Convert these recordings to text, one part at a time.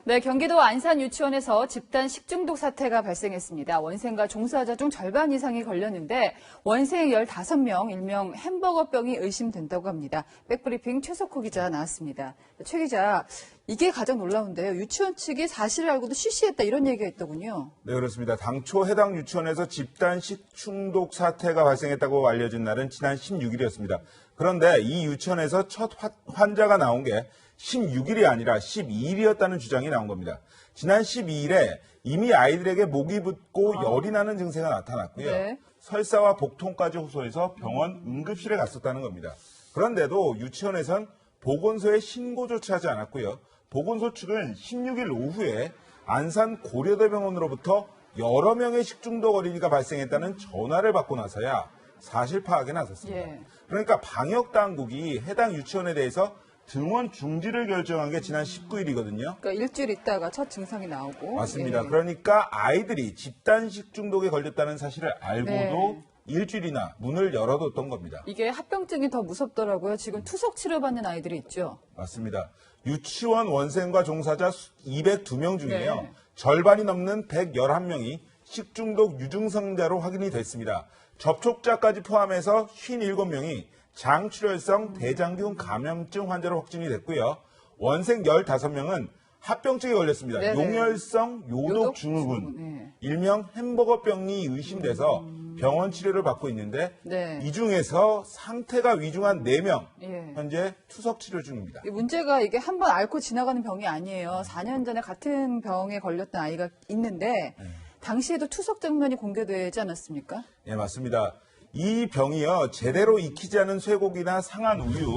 네, 경기도 안산 유치원에서 집단 식중독 사태가 발생했습니다. 원생과 종사자 중 절반 이상이 걸렸는데 원생 15명, 일명 햄버거병이 의심된다고 합니다. 백브리핑 최석호 기자 나왔습니다. 최 기자, 이게 가장 놀라운데요. 유치원 측이 사실을 알고도 쉬쉬했다 이런 얘기가 있더군요. 네, 그렇습니다. 당초 해당 유치원에서 집단 식중독 사태가 발생했다고 알려진 날은 지난 16일이었습니다. 그런데 이 유치원에서 첫 환자가 나온 게 16일이 아니라 12일이었다는 주장이 나온 겁니다. 지난 12일에 이미 아이들에게 목이 붓고 열이 나는 증세가 나타났고요. 네. 설사와 복통까지 호소해서 병원 응급실에 갔었다는 겁니다. 그런데도 유치원에선 보건소에 신고조차 하지 않았고요. 보건소 측은 16일 오후에 안산 고려대병원으로부터 여러 명의 식중독 어린이가 발생했다는 전화를 받고 나서야 사실 파악에 나섰습니다. 예. 그러니까 방역당국이 해당 유치원에 대해서 등원 중지를 결정한 게 지난 19일이거든요. 그러니까 일주일 있다가 첫 증상이 나오고. 맞습니다. 예. 그러니까 아이들이 집단 식중독에 걸렸다는 사실을 알고도 네. 일주일이나 문을 열어뒀던 겁니다. 이게 합병증이 더 무섭더라고요. 지금 투석 치료받는 아이들이 있죠. 맞습니다. 유치원 원생과 종사자 202명 중에요. 네. 절반이 넘는 111명이 식중독 유증상자로 확인이 됐습니다. 접촉자까지 포함해서 57명이 장출혈성 대장균 감염증 환자로 확진이 됐고요. 원생 15명은 합병증에 걸렸습니다. 네네. 용혈성 요독 증후군, 네. 일명 햄버거병이 의심돼서 병원 치료를 받고 있는데 네. 이 중에서 상태가 위중한 4명 예. 현재 투석 치료 중입니다. 이 문제가 이게 한번 앓고 지나가는 병이 아니에요. 4년 전에 같은 병에 걸렸던 아이가 있는데 당시에도 투석 장면이 공개되지 않았습니까? 네, 맞습니다. 이 병이요, 제대로 익히지 않은 쇠고기나 상한 우유,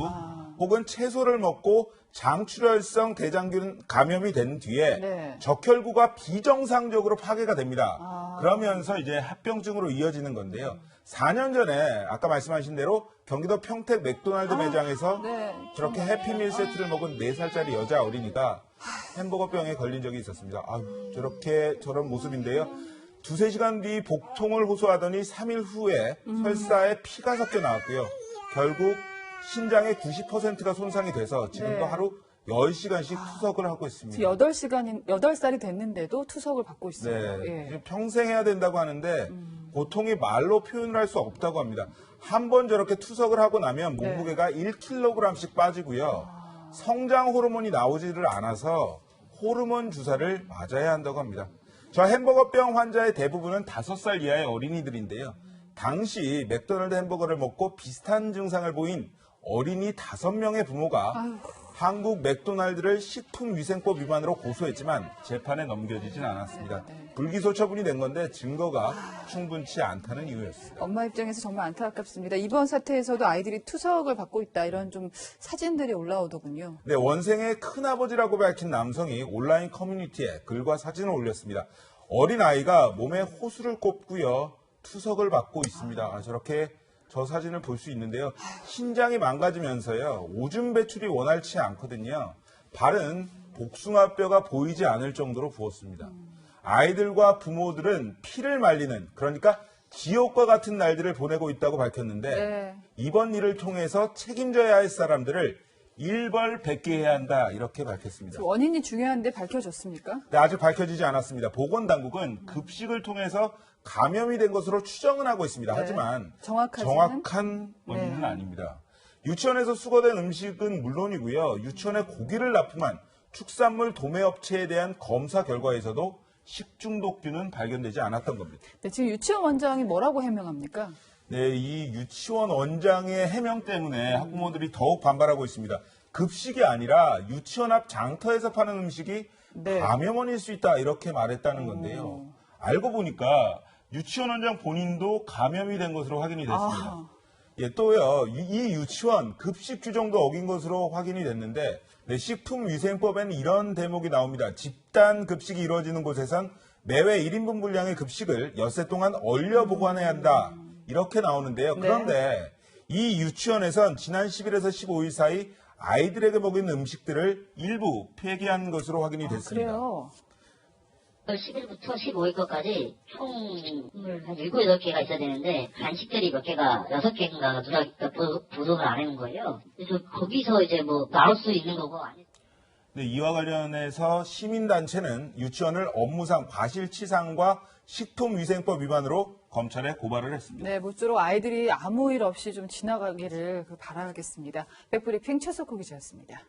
혹은 채소를 먹고 장출혈성 대장균 감염이 된 뒤에 네. 적혈구가 비정상적으로 파괴가 됩니다. 그러면서 이제 합병증으로 이어지는 건데요. 4년 전에 아까 말씀하신 대로 경기도 평택 맥도날드 매장에서 네. 저렇게 해피밀 세트를 먹은 4살짜리 여자 어린이가 햄버거병에 걸린 적이 있었습니다. 저런 모습인데요. 2-3시간 뒤 복통을 호소하더니 3일 후에 설사에 피가 섞여 나왔고요. 결국 신장의 90%가 손상이 돼서 지금도 네. 하루 10시간씩 투석을 하고 있습니다. 지금 8살이 됐는데도 투석을 받고 있어요. 네, 예. 평생 해야 된다고 하는데 고통이 말로 표현을 할 수 없다고 합니다. 한 번 저렇게 투석을 하고 나면 네. 몸무게가 1kg씩 빠지고요. 성장 호르몬이 나오지를 않아서 호르몬 주사를 맞아야 한다고 합니다. 저 햄버거병 환자의 대부분은 5살 이하의 어린이들인데요. 당시 맥도날드 햄버거를 먹고 비슷한 증상을 보인 어린이 5명의 부모가 한국 맥도날드를 식품위생법 위반으로 고소했지만 재판에 넘겨지진 않았습니다. 불기소 처분이 된 건데 증거가 충분치 않다는 이유였습니다. 엄마 입장에서 정말 안타깝습니다. 이번 사태에서도 아이들이 투석을 받고 있다 이런 좀 사진들이 올라오더군요. 네, 원생의 큰아버지라고 밝힌 남성이 온라인 커뮤니티에 글과 사진을 올렸습니다. 어린아이가 몸에 호수를 꼽고요. 투석을 받고 있습니다. 저렇게 저 사진을 볼 수 있는데요. 신장이 망가지면서요. 오줌 배출이 원활치 않거든요. 발은 복숭아뼈가 보이지 않을 정도로 부었습니다. 아이들과 부모들은 피를 말리는, 그러니까 지옥과 같은 날들을 보내고 있다고 밝혔는데 네. 이번 일을 통해서 책임져야 할 사람들을 일벌백계해야 한다 이렇게 밝혔습니다. 원인이 중요한데 밝혀졌습니까? 네, 아직 밝혀지지 않았습니다. 보건당국은 급식을 통해서 감염이 된 것으로 추정은 하고 있습니다. 네. 하지만 정확한 원인은 네. 아닙니다. 유치원에서 수거된 음식은 물론이고요. 유치원에 고기를 납품한 축산물 도매업체에 대한 검사 결과에서도 식중독균은 발견되지 않았던 겁니다. 네, 지금 유치원 원장이 뭐라고 해명합니까? 네, 이 유치원 원장의 해명 때문에 학부모들이 더욱 반발하고 있습니다. 급식이 아니라 유치원 앞 장터에서 파는 음식이 네. 감염원일 수 있다 이렇게 말했다는 건데요. 알고 보니까 유치원 원장 본인도 감염이 된 것으로 확인이 됐습니다. 예, 또요, 이 유치원 급식 규정도 어긴 것으로 확인이 됐는데, 네, 식품위생법에는 이런 대목이 나옵니다. 집단 급식이 이루어지는 곳에선 매회 1인분 분량의 급식을 엿새 동안 얼려 보관해야 한다. 이렇게 나오는데요. 네. 그런데 이 유치원에선 지난 10일에서 15일 사이 아이들에게 먹이는 음식들을 일부 폐기한 것으로 확인이 됐습니다. 그래요? 10일부터 15일 것까지 총 한 7, 8개가 있어야 되는데 간식들이 몇 개가 6개인가 누가 부족을 안 해놓은 거예요. 그래서 거기서 이제 뭐 나올 수 있는 거고 아니. 네, 이와 관련해서 시민단체는 유치원을 업무상 과실치상과 식품위생법 위반으로 검찰에 고발을 했습니다. 네, 모쪼록 아이들이 아무 일 없이 좀 지나가기를 바라겠습니다. 백브리핑 최석호 기자였습니다.